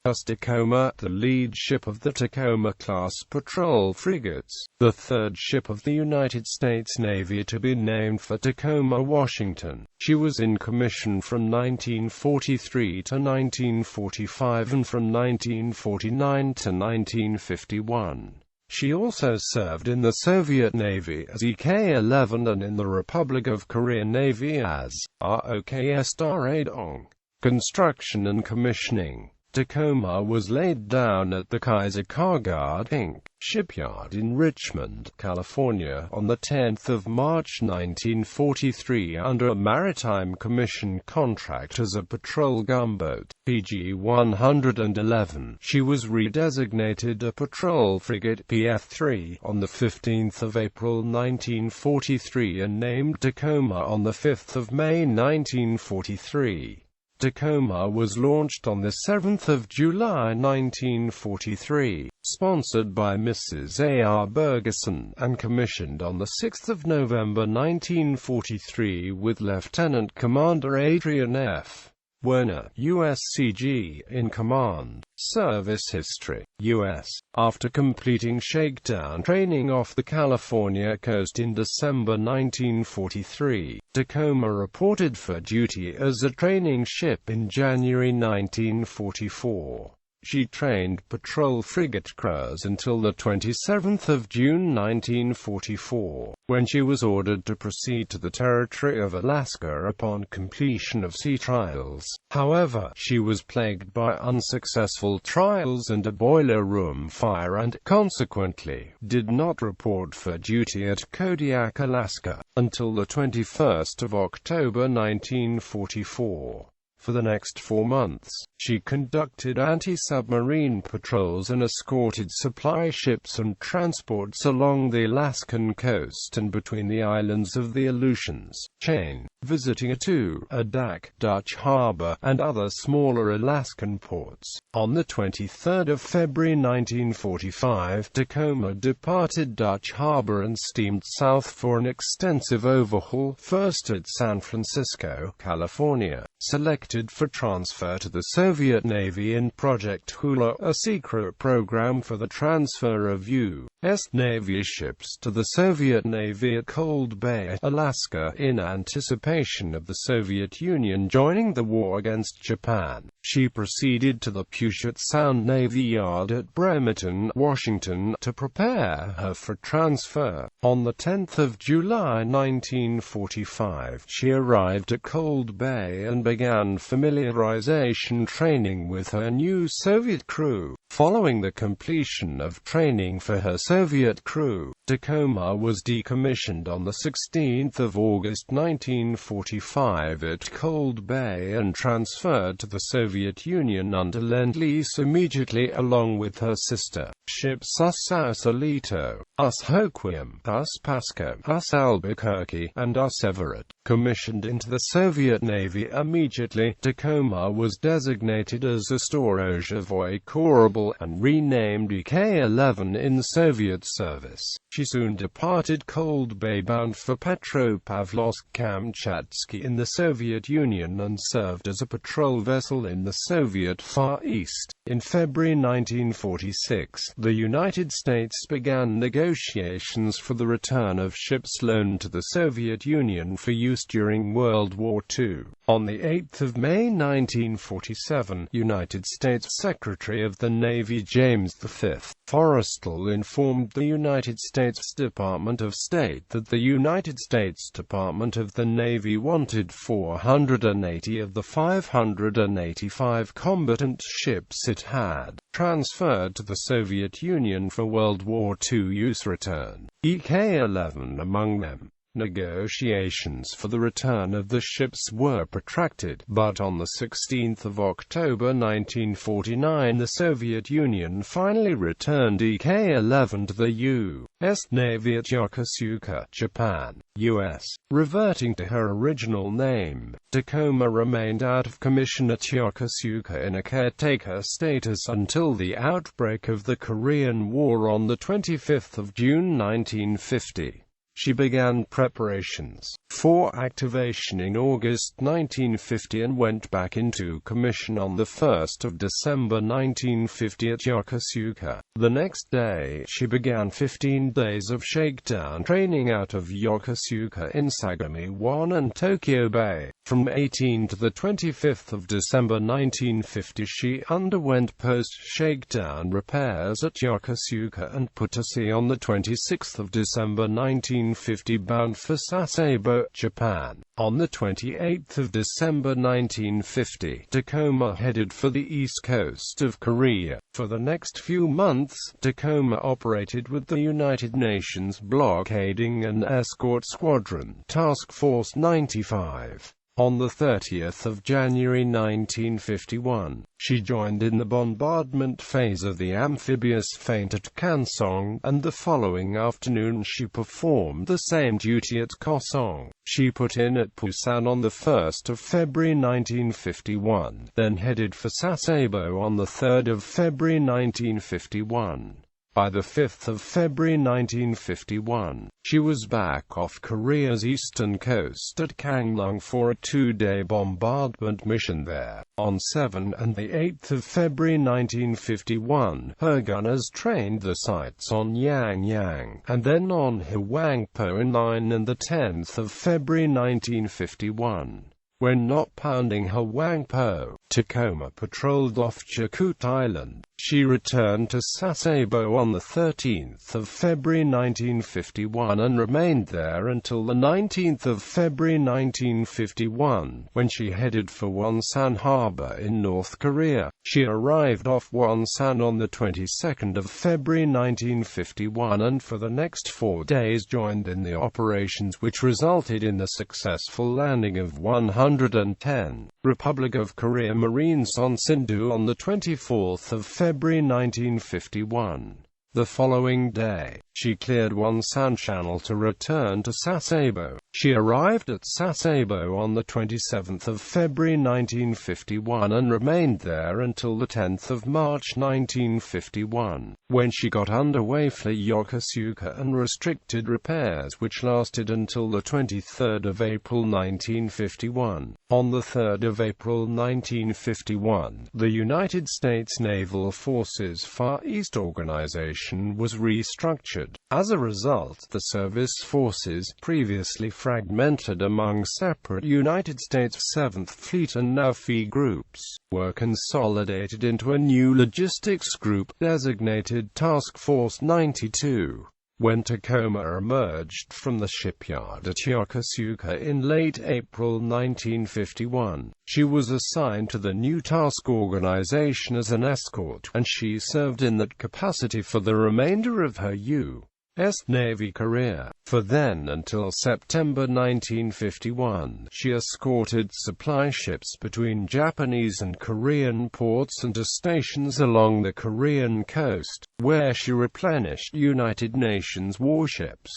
USS Tacoma, the lead ship of the Tacoma-class patrol frigates, the third ship of the United States Navy to be named for Tacoma, Washington. She was in commission from 1943 to 1945 and from 1949 to 1951. She also served in the Soviet Navy as EK-11 and in the Republic of Korea Navy as ROKS Taedong. Construction and commissioning. Tacoma was laid down at the Kaiser Carguard, Inc. shipyard in Richmond, California, on 10 March 1943 under a maritime commission contract as a patrol gunboat, PG-111. She was redesignated a patrol frigate, PF-3, on 15 April 1943 and named Tacoma on 5 May 1943. Tacoma was launched on 7 July 1943, sponsored by Mrs. A.R. Bergeson, and commissioned on 6 November 1943 with Lieutenant Commander Adrian F. Werner, USCG, in command. Service history. U.S. After completing shakedown training off the California coast in December 1943, Tacoma reported for duty as a training ship in January 1944. She trained patrol frigate crews until 27 June 1944, when she was ordered to proceed to the territory of Alaska upon completion of sea trials. However, she was plagued by unsuccessful trials and a boiler room fire and, consequently, did not report for duty at Kodiak, Alaska, until 21 October 1944. For the next 4 months, she conducted anti-submarine patrols and escorted supply ships and transports along the Alaskan coast and between the islands of the Aleutians chain, visiting Adak, Dutch Harbor, and other smaller Alaskan ports. On 23 February 1945, Tacoma departed Dutch Harbor and steamed south for an extensive overhaul, first at San Francisco, California, selected for transfer to the Soviet Navy in Project Hula, a secret program for the transfer of U.S. Navy ships to the Soviet Navy at Cold Bay, Alaska, in anticipation of the Soviet Union joining the war against Japan. She proceeded to the Puget Sound Navy Yard at Bremerton, Washington, to prepare her for transfer. On 10 July 1945, she arrived at Cold Bay and began familiarization training with her new Soviet crew. Following the completion of training for her Soviet crew, Tacoma was decommissioned on 16 August 1945 at Cold Bay and transferred to the Soviet Union under Lend-Lease immediately, along with her sister ships US Sausalito, US Hoquiam, US Pasco, US Albuquerque, and US Everett. Commissioned into the Soviet Navy immediately, Tacoma was designated as a Storozhevoy Korabl and renamed EK-11 in Soviet service. She soon departed Cold Bay bound for Petropavlovsk-Kamchatsky in the Soviet Union and served as a patrol vessel in the Soviet Far East. In February 1946, the United States began negotiations for the return of ships loaned to the Soviet Union for use during World War II. On 8 May 1947, United States Secretary of the Navy James V. Forrestal informed the United States Department of State that the United States Department of the Navy wanted 480 of the 585 combatant ships it had transferred to the Soviet Union for World War II use return, EK-11 among them. Negotiations for the return of the ships were protracted, but on 16 October 1949 the Soviet Union finally returned EK-11 to the U.S. Navy at Yokosuka, Japan, U.S. Reverting to her original name, Tacoma remained out of commission at Yokosuka in a caretaker status until the outbreak of the Korean War on 25 June 1950. She began preparations for activation in August 1950 and went back into commission on the 1st of December 1950 at Yokosuka. The next day, she began 15 days of shakedown training out of Yokosuka in Sagami 1 and Tokyo Bay. From 18 to the 25th of December 1950, she underwent post-shakedown repairs at Yokosuka and put to sea on the 26th of December 1950 bound for Sasebo, Japan. On the 28th of December 1950, Tacoma headed for the east coast of Korea. For the next few months, Tacoma operated with the United Nations Blockading and Escort Squadron, Task Force 95. On the 30th of January 1951, she joined in the bombardment phase of the amphibious feint at Kansong, and the following afternoon she performed the same duty at Kosong. She put in at Busan on the 1st of February 1951, then headed for Sasebo on the 3rd of February 1951. By the 5th of February 1951, she was back off Korea's eastern coast at Gangneung for a 2-day bombardment mission there. On 7 and the 8th of February 1951, her gunners trained the sights on Yangyang, and then on Hwangpo in 9 and the 10th of February 1951. When not pounding Hwangpo, Tacoma patrolled off Jakut Island. She returned to Sasebo on the 13th of February 1951 and remained there until the 19th of February 1951, when she headed for Wonsan Harbor in North Korea. She arrived off Wonsan on the 22nd of February 1951 and for the next 4 days joined in the operations which resulted in the successful landing of 110 Republic of Korea Marines on Sindhu on the 24th of February 1951. The following day, she cleared Wonsan Channel to return to Sasebo. She arrived at Sasebo on the 27th of February 1951 and remained there until the 10th of March 1951, when she got underway for Yokosuka and restricted repairs which lasted until the 23rd of April 1951. On the 3rd of April 1951, the United States Naval Forces Far East Organization was restructured. As a result, the service forces, previously fragmented among separate United States 7th Fleet and Navy groups, were consolidated into a new logistics group, designated Task Force 92. When Tacoma emerged from the shipyard at Yokosuka in late April 1951, she was assigned to the new task organization as an escort, and she served in that capacity for the remainder of her U.S. Navy career. For then until September 1951, she escorted supply ships between Japanese and Korean ports and to stations along the Korean coast, where she replenished United Nations warships.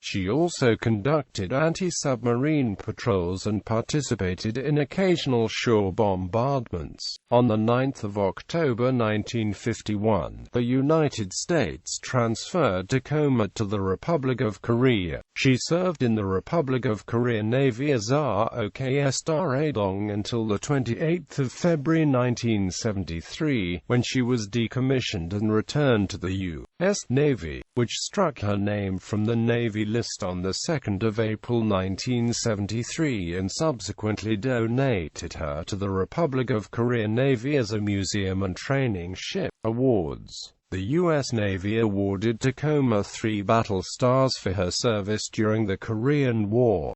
She also conducted anti-submarine patrols and participated in occasional shore bombardments. On the 9th of October 1951, the United States transferred Tacoma to the Republic of Korea. She served in the Republic of Korea Navy as ROKS Taedong until the 28th of February 1973, when she was decommissioned and returned to the U.S. Navy, which struck her name from the Navy list on the 2nd of April 1973 and subsequently donated her to the Republic of Korea Navy as a museum and training ship. Awards. The U.S. Navy awarded Tacoma 3 battle stars for her service during the Korean War.